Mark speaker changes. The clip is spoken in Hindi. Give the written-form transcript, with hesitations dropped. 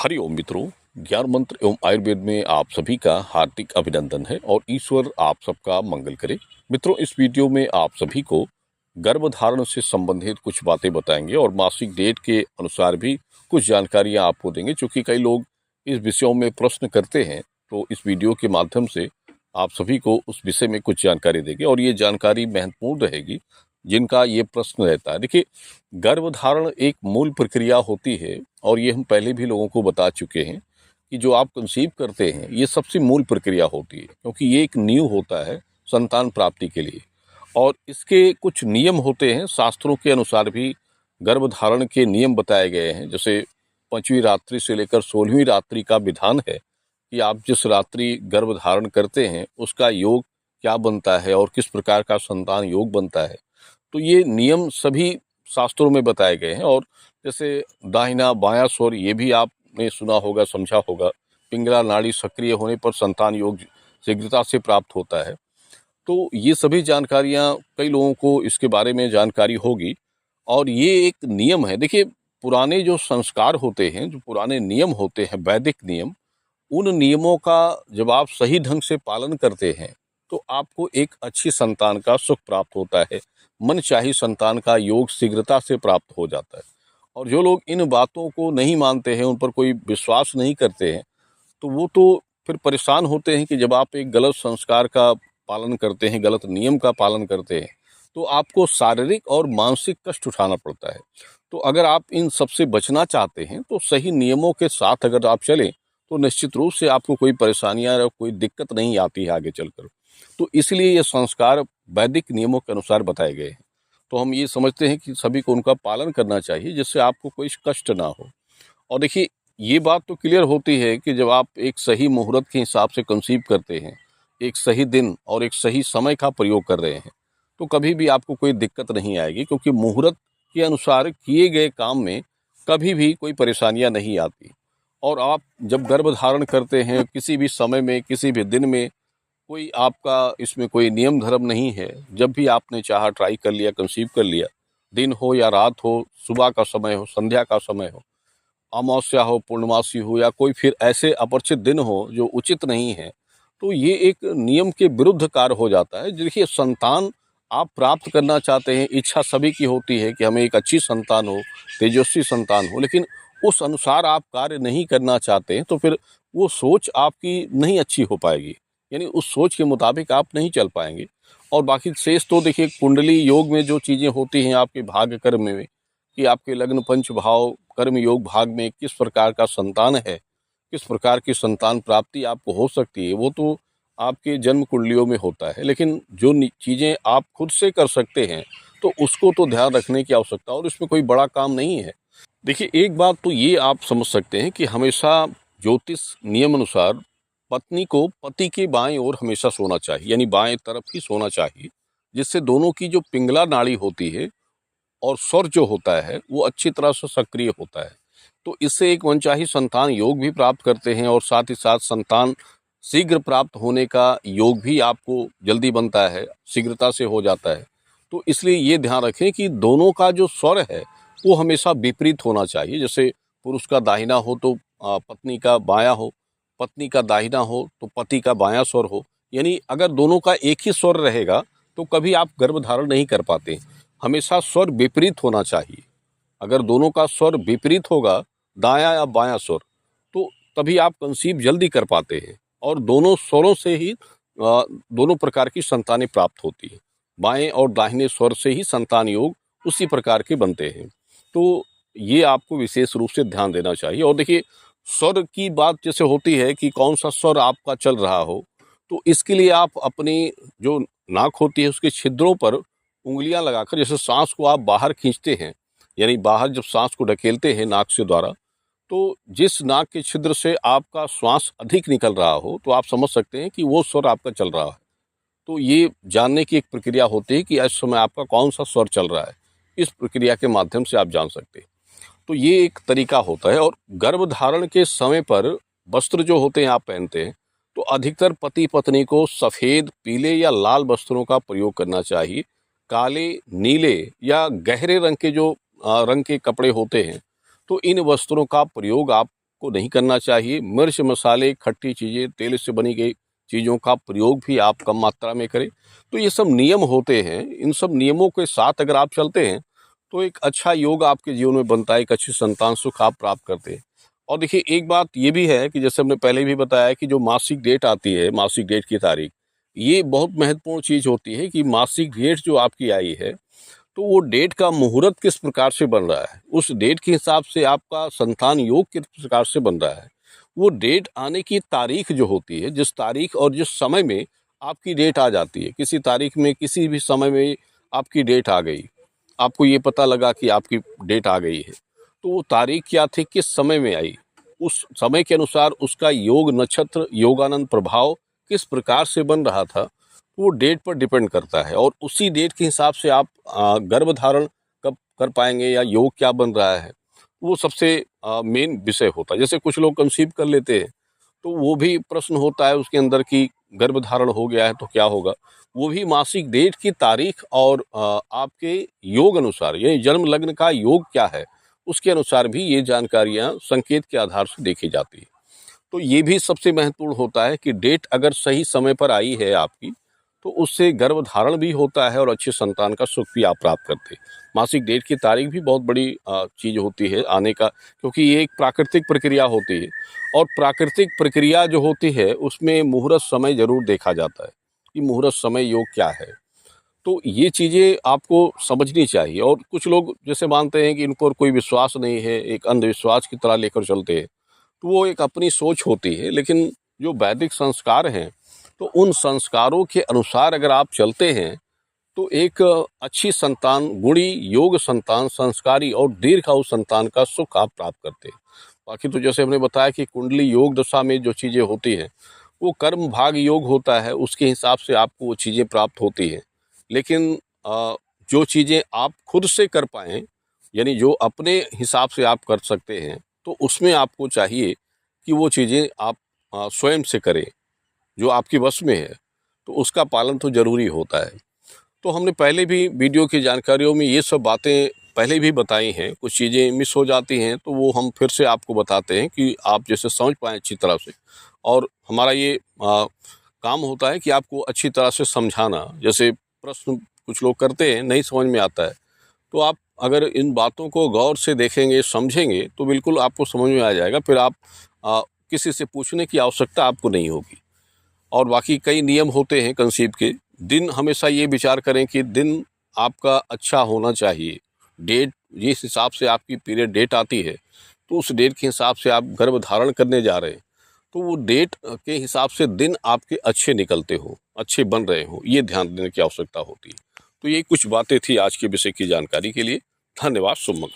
Speaker 1: हरिओम मित्रों, ज्ञान मंत्र एवं आयुर्वेद में आप सभी का हार्दिक अभिनंदन है और ईश्वर आप सबका मंगल करे। मित्रों, इस वीडियो में आप सभी को गर्भधारण से संबंधित कुछ बातें बताएंगे और मासिक डेट के अनुसार भी कुछ जानकारियां आपको देंगे। चूंकि कई लोग इस विषयों में प्रश्न करते हैं, तो इस वीडियो के माध्यम से आप सभी को उस विषय में कुछ जानकारी देंगे और ये जानकारी महत्वपूर्ण रहेगी जिनका ये प्रश्न रहता है। देखिए, गर्भधारण एक मूल प्रक्रिया होती है और ये हम पहले भी लोगों को बता चुके हैं कि जो आप कंसीव करते हैं ये सबसे मूल प्रक्रिया होती है, क्योंकि ये एक नींव होता है संतान प्राप्ति के लिए। और इसके कुछ नियम होते हैं, शास्त्रों के अनुसार भी गर्भधारण के नियम बताए गए हैं। जैसे 5वीं रात्रि से लेकर 16वीं रात्रि का विधान है कि आप जिस रात्रि गर्भधारण करते हैं उसका योग क्या बनता है और किस प्रकार का संतान योग बनता है। तो ये नियम सभी शास्त्रों में बताए गए हैं। और जैसे दाहिना बायां स्वर, ये भी आपने सुना होगा, समझा होगा। पिंगला नाड़ी सक्रिय होने पर संतान योग शीघ्रता से प्राप्त होता है। तो ये सभी जानकारियां कई लोगों को इसके बारे में जानकारी होगी और ये एक नियम है। देखिए, पुराने जो संस्कार होते हैं, जो पुराने नियम होते हैं, वैदिक नियम, उन नियमों का जब आप सही ढंग से पालन करते हैं तो आपको एक अच्छी संतान का सुख प्राप्त होता है, मनचाही संतान का योग शीघ्रता से प्राप्त हो जाता है। और जो लोग इन बातों को नहीं मानते हैं, उन पर कोई विश्वास नहीं करते हैं, तो वो तो फिर परेशान होते हैं कि जब आप एक गलत संस्कार का पालन करते हैं, गलत नियम का पालन करते हैं, तो आपको शारीरिक और मानसिक कष्ट उठाना पड़ता है। तो अगर आप इन सबसे बचना चाहते हैं तो सही नियमों के साथ अगर आप चलें तो निश्चित रूप से आपको कोई परेशानियां या कोई दिक्कत नहीं आती है आगे चलकर। तो इसलिए ये संस्कार वैदिक नियमों के अनुसार बताए गए हैं। तो हम ये समझते हैं कि सभी को उनका पालन करना चाहिए, जिससे आपको कोई कष्ट ना हो। और देखिए, ये बात तो क्लियर होती है कि जब आप एक सही मुहूर्त के हिसाब से कंसीव करते हैं, एक सही दिन और एक सही समय का प्रयोग कर रहे हैं, तो कभी भी आपको कोई दिक्कत नहीं आएगी, क्योंकि मुहूर्त के अनुसार किए गए काम में कभी भी कोई परेशानियां नहीं आती। और आप जब गर्भधारण करते हैं, किसी भी समय में, किसी भी दिन में, कोई आपका इसमें कोई नियम धर्म नहीं है। जब भी आपने चाहा ट्राई कर लिया, कंसीव कर लिया। दिन हो या रात हो, सुबह का समय हो, संध्या का समय हो, अमावस्या हो, पूर्णमासी हो, या कोई फिर ऐसे अपरिचित दिन हो जो उचित नहीं है, तो ये एक नियम के विरुद्ध कार्य हो जाता है। देखिए, संतान आप प्राप्त करना चाहते हैं, इच्छा सभी की होती है कि हमें एक अच्छी संतान हो, तेजस्वी संतान हो, लेकिन उस अनुसार आप कार्य नहीं करना चाहते हैं तो फिर वो सोच आपकी नहीं अच्छी हो पाएगी, यानी उस सोच के मुताबिक आप नहीं चल पाएंगे। और बाकी शेष तो देखिए, कुंडली योग में जो चीज़ें होती हैं आपके भाग्य कर्म में, कि आपके लग्न पंच भाव कर्म योग भाग में किस प्रकार का संतान है, किस प्रकार की संतान प्राप्ति आपको हो सकती है, वो तो आपके जन्म कुंडलियों में होता है। लेकिन जो चीज़ें आप खुद से कर सकते हैं, तो उसको तो ध्यान रखने की आवश्यकता, और इसमें कोई बड़ा काम नहीं है। देखिए, एक बात तो ये आप समझ सकते हैं कि हमेशा ज्योतिष नियम अनुसार पत्नी को पति के बाएं ओर हमेशा सोना चाहिए, यानी बाएं तरफ ही सोना चाहिए, जिससे दोनों की जो पिंगला नाड़ी होती है और स्वर जो होता है वो अच्छी तरह से सक्रिय होता है। तो इससे एक मनचाही संतान योग भी प्राप्त करते हैं और साथ ही साथ संतान शीघ्र प्राप्त होने का योग भी आपको जल्दी बनता है, शीघ्रता से हो जाता है। तो इसलिए ये ध्यान रखें कि दोनों का जो स्वर है वो हमेशा विपरीत होना चाहिए। जैसे पुरुष का दाहिना हो तो पत्नी का बायां हो, पत्नी का दाहिना हो तो पति का बायां स्वर हो। यानी अगर दोनों का एक ही स्वर रहेगा तो कभी आप गर्भधारण नहीं कर पाते। हमेशा स्वर विपरीत होना चाहिए। अगर दोनों का स्वर विपरीत होगा, दायां या बायां स्वर, तो तभी आप कंसीव जल्दी कर पाते हैं और दोनों स्वरों से ही दोनों प्रकार की संतानें प्राप्त होती है। बाएं और दाहिने स्वर से ही संतान योग उसी प्रकार के बनते हैं। तो ये आपको विशेष रूप से ध्यान देना चाहिए। और देखिए, स्वर की बात जैसे होती है कि कौन सा स्वर आपका चल रहा हो, तो इसके लिए आप अपनी जो नाक होती है उसके छिद्रों पर उंगलियां लगाकर, जैसे सांस को आप बाहर खींचते हैं, यानी बाहर जब सांस को ढकेलते हैं नाक से द्वारा, तो जिस नाक के छिद्र से आपका श्वास अधिक निकल रहा हो तो आप समझ सकते हैं कि वो स्वर आपका चल रहा है। तो ये जानने की एक प्रक्रिया होती है कि इस समय आपका कौन सा स्वर चल रहा है। इस प्रक्रिया के माध्यम से आप जान सकते हैं। तो ये एक तरीका होता है। और गर्भधारण के समय पर वस्त्र जो होते हैं आप पहनते हैं, तो अधिकतर पति पत्नी को सफ़ेद, पीले या लाल वस्त्रों का प्रयोग करना चाहिए। काले, नीले या गहरे रंग के जो रंग के कपड़े होते हैं, तो इन वस्त्रों का प्रयोग आप आपको नहीं करना चाहिए। मिर्च, मसाले, खट्टी चीज़ें, तेल से बनी गई चीज़ों का प्रयोग भी आप कम मात्रा में करें। तो ये सब नियम होते हैं, इन सब नियमों के साथ अगर आप चलते हैं तो एक अच्छा योग आपके जीवन में बनता है, एक अच्छी संतान सुख आप प्राप्त करते हैं। और देखिए एक बात ये भी है कि जैसे हमने पहले भी बताया कि जो मासिक डेट आती है, मासिक डेट की तारीख, ये बहुत महत्वपूर्ण चीज़ होती है कि मासिक डेट जो आपकी आई है, तो वो डेट का मुहूर्त किस प्रकार से बन रहा है, उस डेट के हिसाब से आपका संतान योग किस प्रकार से बन रहा है। वो डेट आने की तारीख जो होती है, जिस तारीख और जिस समय में आपकी डेट आ जाती है, किसी तारीख में किसी भी समय में आपकी डेट आ गई, आपको ये पता लगा कि आपकी डेट आ गई है, तो वो तारीख क्या थी, किस समय में आई, उस समय के अनुसार उसका योग नक्षत्र, योगानंद प्रभाव किस प्रकार से बन रहा था, वो डेट पर डिपेंड करता है। और उसी डेट के हिसाब से आप गर्भ धारण कब कर पाएंगे या योग क्या बन रहा है, वो सबसे मेन विषय होता है। जैसे कुछ लोग कंसीव कर लेते हैं तो वो भी प्रश्न होता है उसके अंदर कि गर्भ धारण हो गया है तो क्या होगा। वो भी मासिक डेट की तारीख और आपके योग अनुसार, यानी जन्म लग्न का योग क्या है, उसके अनुसार भी ये जानकारियां संकेत के आधार से देखी जाती है। तो ये भी सबसे महत्वपूर्ण होता है कि डेट अगर सही समय पर आई है आपकी, तो उससे गर्भ धारण भी होता है और अच्छे संतान का सुख भी आप प्राप्त करते हैं। मासिक डेट की तारीख भी बहुत बड़ी चीज़ होती है आने का, क्योंकि ये एक प्राकृतिक प्रक्रिया होती है। और प्राकृतिक प्रक्रिया जो होती है उसमें मुहूर्त समय ज़रूर देखा जाता है कि मुहूर्त समय योग क्या है। तो ये चीज़ें आपको समझनी चाहिए। और कुछ लोग जैसे मानते हैं कि इन पर कोई विश्वास नहीं है, एक अंधविश्वास की तरह लेकर चलते हैं, तो वो एक अपनी सोच होती है। लेकिन जो वैदिक संस्कार हैं, तो उन संस्कारों के अनुसार अगर आप चलते हैं तो एक अच्छी संतान, गुणी योग संतान, संस्कारी और दीर्घायु संतान का सुख आप प्राप्त करते हैं। बाकी तो जैसे हमने बताया कि कुंडली योग दशा में जो चीज़ें होती हैं वो कर्म भाग योग होता है, उसके हिसाब से आपको वो चीज़ें प्राप्त होती हैं। लेकिन जो चीज़ें आप खुद से कर पाएँ, यानी जो अपने हिसाब से आप कर सकते हैं, तो उसमें आपको चाहिए कि वो चीज़ें आप स्वयं से करें, जो आपके वश में है, तो उसका पालन तो ज़रूरी होता है। तो हमने पहले भी वीडियो की जानकारियों में ये सब बातें पहले भी बताई हैं, कुछ चीज़ें मिस हो जाती हैं तो वो हम फिर से आपको बताते हैं कि आप जैसे समझ पाएँ अच्छी तरह से। और हमारा ये काम होता है कि आपको अच्छी तरह से समझाना। जैसे प्रश्न कुछ लोग करते हैं, नहीं समझ में आता है, तो आप अगर इन बातों को गौर से देखेंगे, समझेंगे, तो बिल्कुल आपको समझ में आ जाएगा। फिर आप किसी से पूछने की आवश्यकता आपको नहीं होगी। और बाकी कई नियम होते हैं कंसीव के। दिन हमेशा ये विचार करें कि दिन आपका अच्छा होना चाहिए। डेट जिस हिसाब से आपकी पीरियड डेट आती है, तो उस डेट के हिसाब से आप गर्भ धारण करने जा रहे हैं, तो वो डेट के हिसाब से दिन आपके अच्छे निकलते हो, अच्छे बन रहे हो, ये ध्यान देने की आवश्यकता होती है। तो ये कुछ बातें थी आज के विषय की जानकारी के लिए। धन्यवाद। शुभ मंगल।